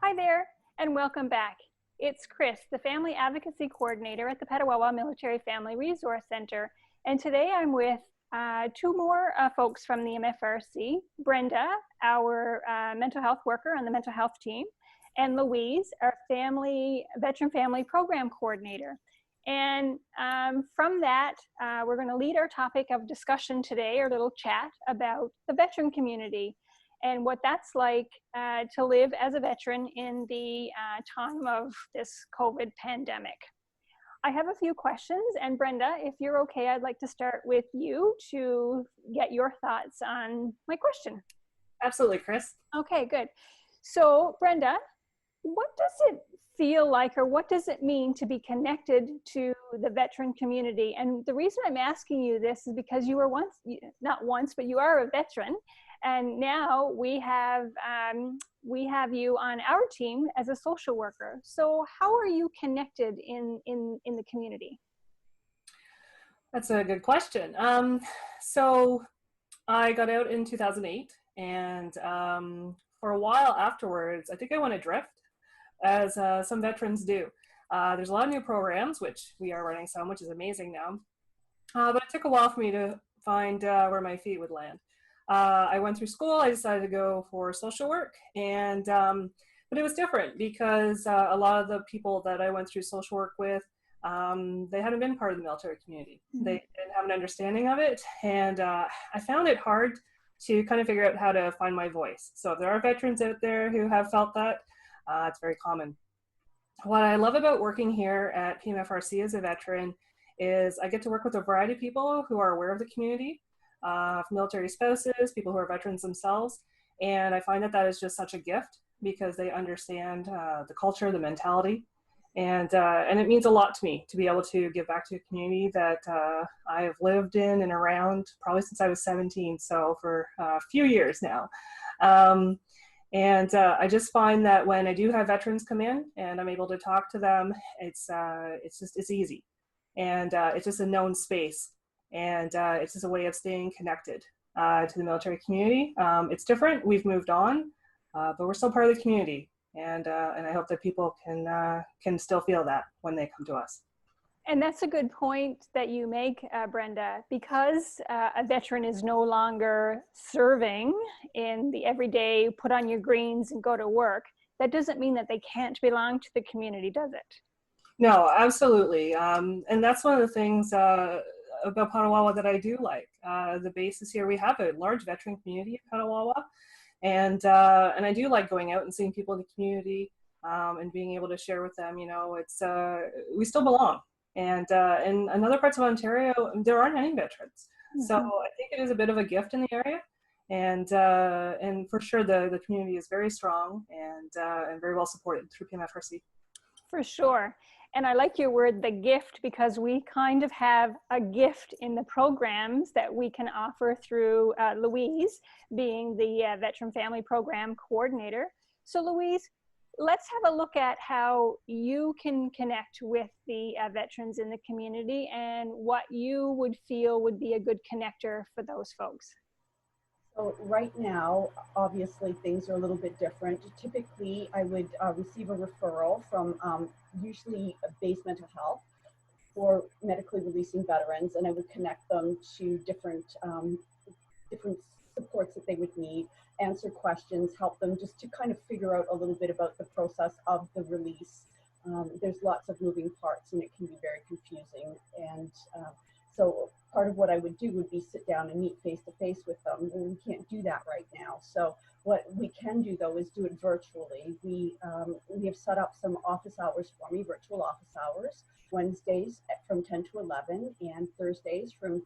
Hi there, and welcome back. It's Chris, the Family Advocacy Coordinator at the Petawawa Military Family Resource Center, and today I'm with two more folks from the MFRC, Brenda, our mental health worker on the mental health team, and Louise, our Veteran Family Program Coordinator. And from that, we're going to lead our topic of discussion today, our little chat about the veteran community and what that's like to live as a veteran in the time of this COVID pandemic. I have a few questions, and Brenda, if you're okay, I'd like to start with you to get your thoughts on my question. Absolutely, Chris. Okay, good. So Brenda, what does it feel like, or what does it mean to be connected to the veteran community? And the reason I'm asking you this is because you were not once, but you are a veteran. And now we have you on our team as a social worker. So how are you connected in the community? That's a good question. So I got out in 2008, and for a while afterwards, I think I went adrift, as some veterans do. There's a lot of new programs, which we are running some, which is amazing now. But it took a while for me to find where my feet would land. I went through school. I decided to go for social work, and but it was different because a lot of the people that I went through social work with, they hadn't been part of the military community. Mm-hmm. They didn't have an understanding of it, and I found it hard to kind of figure out how to find my voice. So if there are veterans out there who have felt that, it's very common. What I love about working here at PMFRC as a veteran is I get to work with a variety of people who are aware of the community, military spouses, people who are veterans themselves, and I find that that is just such a gift because they understand the culture, the mentality, and it means a lot to me to be able to give back to a community that I have lived in and around probably since I was 17, so for a few years now. I just find that when I do have veterans come in and I'm able to talk to them, it's easy, and it's just a known space, and it's just a way of staying connected to the military community. It's different. We've moved on, but we're still part of the community, and I hope that people can still feel that when they come to us. And that's a good point that you make, Brenda, because a veteran is no longer serving in the everyday put on your greens and go to work. That doesn't mean that they can't belong to the community, does it? No, absolutely. And that's one of the things about Petawawa that I do like. The basis here, we have a large veteran community at Petawawa, and I do like going out and seeing people in the community and being able to share with them. You know, it's we still belong. And in other parts of Ontario, there aren't any veterans. Mm-hmm. So I think it is a bit of a gift in the area. And for sure, the community is very strong and very well supported through PMFRC. For sure. And I like your word, the gift, because we kind of have a gift in the programs that we can offer through Louise, being the Veteran Family Program Coordinator. So Louise, let's have a look at how you can connect with the veterans in the community and what you would feel would be a good connector for those folks. So right now, obviously things are a little bit different. Typically, I would receive a referral from usually base mental health for medically releasing veterans, and I would connect them to different supports that they would need, answer questions, help them just to kind of figure out a little bit about the process of the release. There's lots of moving parts and it can be very confusing. And so part of what I would do would be sit down and meet face to face with them. And we can't do that right now. So what we can do though is do it virtually. We have set up some office hours for me, virtual office hours, Wednesdays from 10 to 11 and Thursdays from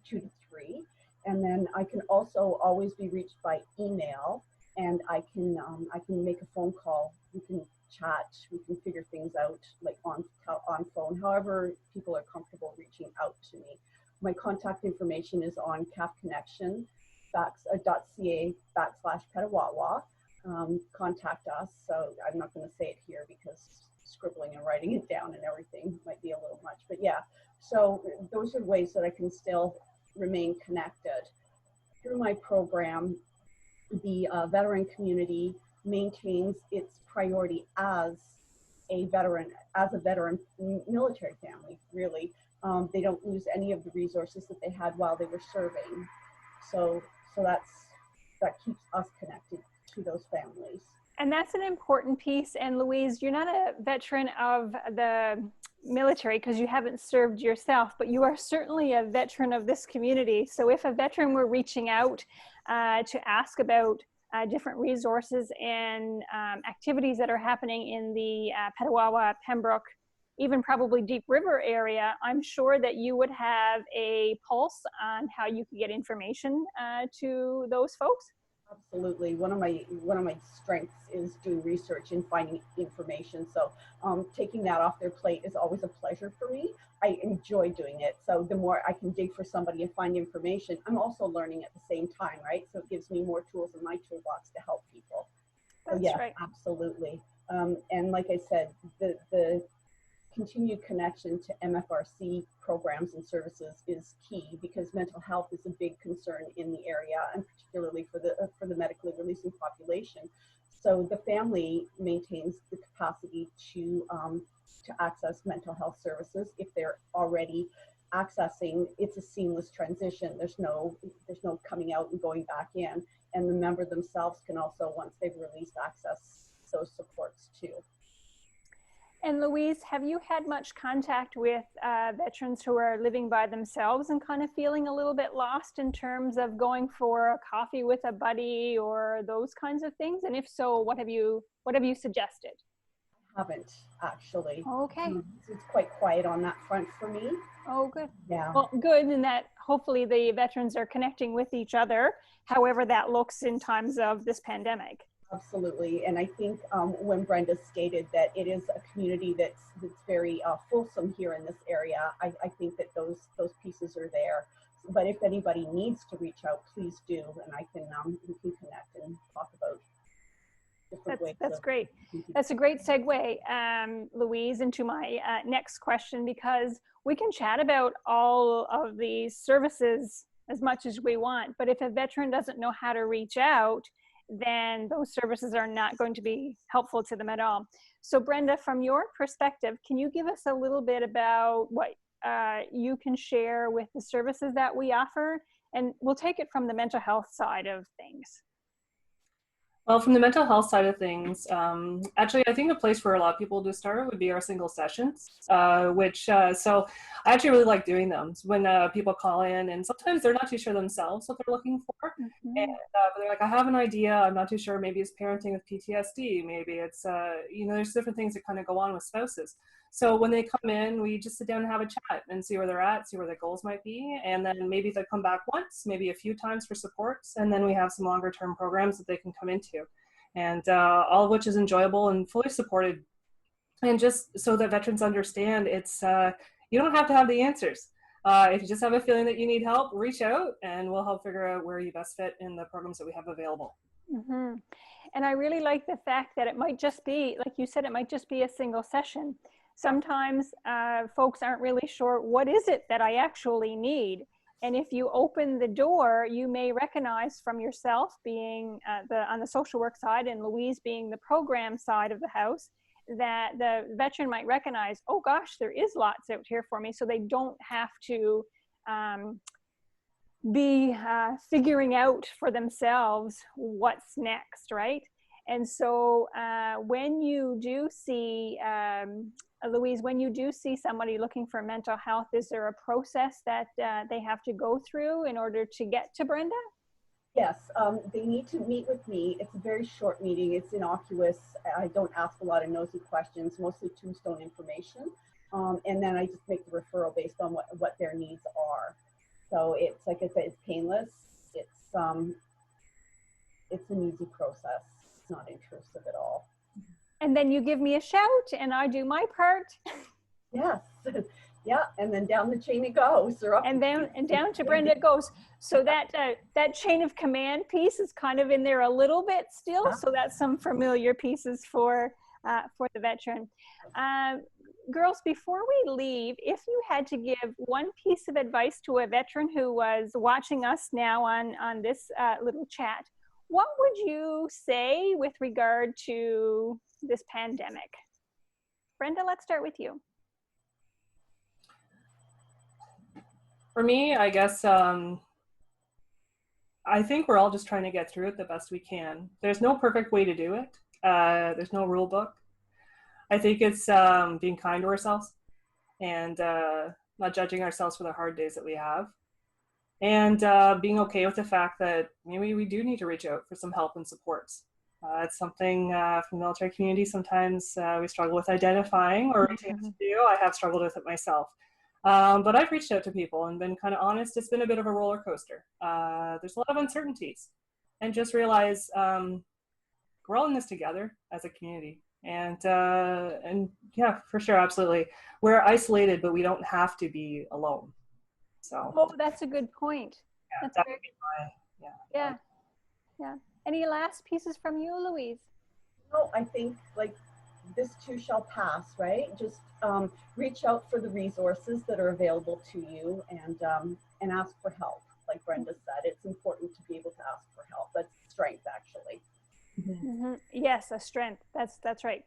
2 to 3. And then I can also always be reached by email, and I can make a phone call. We can chat. We can figure things out like on phone. However, people are comfortable reaching out to me. My contact information is on calfconnection.ca/Petawawa. Contact us. So I'm not going to say it here because scribbling and writing it down and everything might be a little much. But yeah, so those are ways that I can still remain connected. Through my program, the veteran community maintains its priority as a veteran military family, really. They don't lose any of the resources that they had while they were serving. So that keeps us connected to those families. And that's an important piece. And Louise, you're not a veteran of the military because you haven't served yourself, but you are certainly a veteran of this community. So if a veteran were reaching out to ask about different resources and activities that are happening in the Petawawa, Pembroke, even probably Deep River area, I'm sure that you would have a pulse on how you could get information to those folks. Absolutely. One of my strengths is doing research and finding information. So taking that off their plate is always a pleasure for me. I enjoy doing it. So the more I can dig for somebody and find information, I'm also learning at the same time, right? So it gives me more tools in my toolbox to help people. So That's yes, right. absolutely. And like I said, the continued connection to MFRC programs and services is key, because mental health is a big concern in the area, and particularly for the medically releasing population. So the family maintains the capacity to access mental health services if they're already accessing. It's a seamless transition. There's no coming out and going back in, and the member themselves can also, once they've released, access those supports too. And Louise, have you had much contact with veterans who are living by themselves and kind of feeling a little bit lost in terms of going for a coffee with a buddy or those kinds of things? And if so, what have you suggested? I haven't, actually. Okay. It's quite quiet on that front for me. Oh, good. Yeah. Well, good, in that hopefully the veterans are connecting with each other, however that looks in times of this pandemic. Absolutely, and I think when Brenda stated that it is a community that's very fulsome here in this area, I think that those pieces are there. But if anybody needs to reach out, please do, and we can connect and talk about different ways. That's great. That's a great segue, Louise, into my next question, because we can chat about all of these services as much as we want, but if a veteran doesn't know how to reach out, then those services are not going to be helpful to them at all. So Brenda, from your perspective, can you give us a little bit about what you can share with the services that we offer? And we'll take it from the mental health side of things. Well, from the mental health side of things, actually, I think a place for a lot of people to start would be our single sessions, so I actually really like doing them when people call in, and sometimes they're not too sure themselves what they're looking for. Mm-hmm. And but they're like, I have an idea, I'm not too sure, maybe it's parenting with PTSD, maybe it's, there's different things that kind of go on with spouses. So when they come in, we just sit down and have a chat and see where they're at, see where their goals might be. And then maybe they come back once, maybe a few times for supports. And then we have some longer term programs that they can come into. And all of which is enjoyable and fully supported. And just so that veterans understand, it's you don't have to have the answers. If you just have a feeling that you need help, reach out and we'll help figure out where you best fit in the programs that we have available. Mm-hmm. And I really like the fact that it might just be, like you said, it might just be a single session. Sometimes folks aren't really sure, what is it that I actually need? And if you open the door, you may recognize from yourself being on the social work side and Louise being the program side of the house, that the veteran might recognize, oh gosh, there is lots out here for me. So they don't have to be figuring out for themselves what's next, right? And so when you do see, Louise, when you do see somebody looking for mental health, is there a process that they have to go through in order to get to Brenda? Yes, they need to meet with me. It's a very short meeting. It's innocuous. I don't ask a lot of nosy questions, mostly tombstone information. And then I just make the referral based on what their needs are. So it's, like I said, it's painless. It's an easy process. It's not intrusive at all. And then you give me a shout and I do my part. Yes. Yeah, and then down the chain it goes. And down to Brenda it goes. So that chain of command piece is kind of in there a little bit still. So that's some familiar pieces for the veteran. Girls, before we leave, if you had to give one piece of advice to a veteran who was watching us now on this little chat, What would you say with regard to this pandemic? Brenda, let's start with you. For me, I guess I think we're all just trying to get through it the best we can. There's no perfect way to do it. There's no rule book. I think it's being kind to ourselves and not judging ourselves for the hard days that we have. And being okay with the fact that maybe we do need to reach out for some help and supports. It's something from the military community sometimes we struggle with identifying or reaching out to do. I have struggled with it myself. But I've reached out to people and been kind of honest. It's been a bit of a roller coaster. There's a lot of uncertainties. And just realize we're all in this together as a community. And yeah, for sure, absolutely. We're isolated, but we don't have to be alone. So. Oh, that's a good point. Yeah, that's that very would be my, yeah. Yeah. Any last pieces from you, Louise? No, I think like this too shall pass, right? Just reach out for the resources that are available to you and ask for help. Like Brenda said, it's important to be able to ask for help. That's strength, actually. Mm-hmm. Yes, a strength. That's right.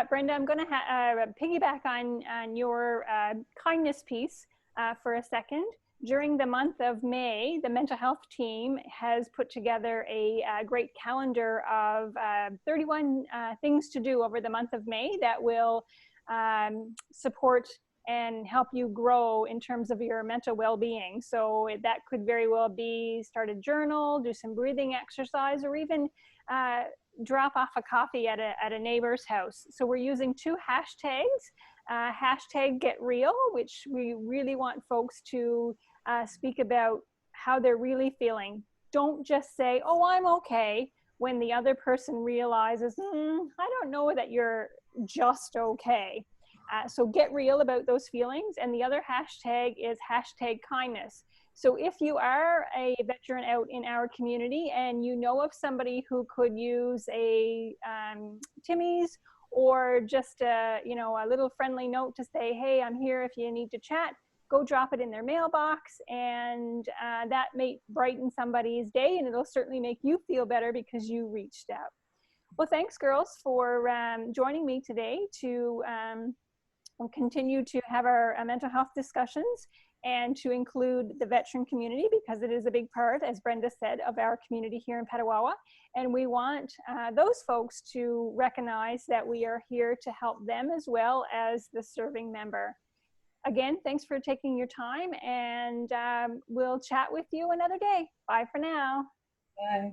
Brenda, I'm going to piggyback on your kindness piece for a second. During the month of May, the mental health team has put together a great calendar of 31 things to do over the month of May that will support and help you grow in terms of your mental well-being. So that could very well be start a journal, do some breathing exercise, or even drop off a coffee at a neighbor's house. So we're using two hashtags. Hashtag Get Real, which we really want folks to speak about how they're really feeling. Don't just say, oh, I'm okay, when the other person realizes, I don't know that you're just okay. So get real about those feelings. And the other hashtag is hashtag kindness. So if you are a veteran out in our community and you know of somebody who could use a Timmy's or just a little friendly note to say, hey, I'm here if you need to chat, go drop it in their mailbox, and that may brighten somebody's day, and it'll certainly make you feel better because you reached out. Well, thanks, girls, for joining me today to continue to have our mental health discussions and to include the veteran community, because it is a big part, as Brenda said, of our community here in Petawawa. And we want those folks to recognize that we are here to help them as well as the serving member. Again, thanks for taking your time, and we'll chat with you another day. Bye for now. Bye.